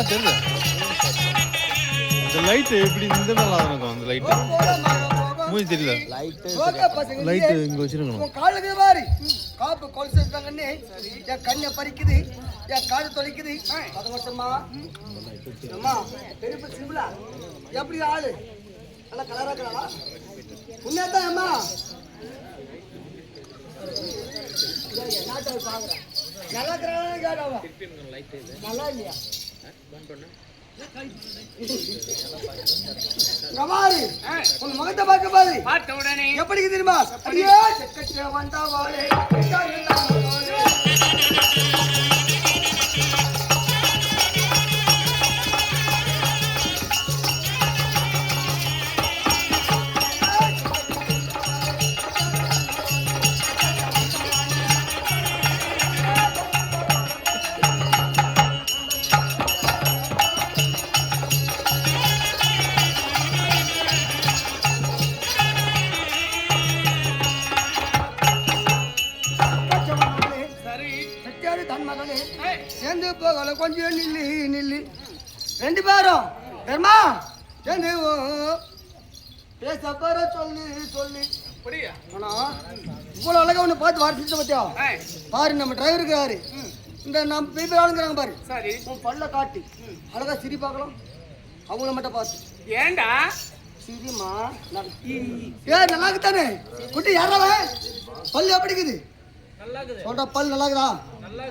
தெரியல. இந்த லைட்டு எப்படி இந்த நல்லா இருக்கும். அந்த லைட்டு மூஞ்சி தெரியல. லைட்டு இங்க வச்சிருக்கணும். காலுக்கு பாரு காப்பு கொலுசு கண்ணு என் கண்ணை பறிக்குது, என் காது தொலைக்குது. அது மட்டுமா அம்மா பெரிய சிம்பிளா எப்படி ஆளு நல்லா கலரா இருக்கிறாளா? உன்னதான் அம்மா நல்லா இருக்கிறாளா கேட்டாவா? நல்லா இல்லையா? கமாரி உன் முகத்தை பார்க்க பாரு. பார்த்த உடனே எப்படி தெரியுமா? அப்படியே செக்கச்ச வந்தா வாளே சேர்ந்து போகல கொஞ்சம் நில்லு நில்லு. ரெண்டு பேரும் தெரியுமா சேர்ந்து பேச பேர சொல்லு சொல்லு. ஆனா இவ்வளவு அழகா ஒண்ணு பார்த்து வாரிசு பத்தியா பாரு. நம்ம டிரைவருக்கு யாரு இந்த நம்ம பேப்பர் ஆளுங்கிறாங்க பாரு. சரி உன் பல்ல காட்டி அழகா சிரி பார்க்கலாம். அவங்கள மட்டும் பார்த்து ஏண்டா சிரிமா நல்லா இருக்குதானே குட்டி யாராவ பல்லு எப்படி இருக்குது? சொல்ற பல் நல்லா இருக்குதா? நல்லா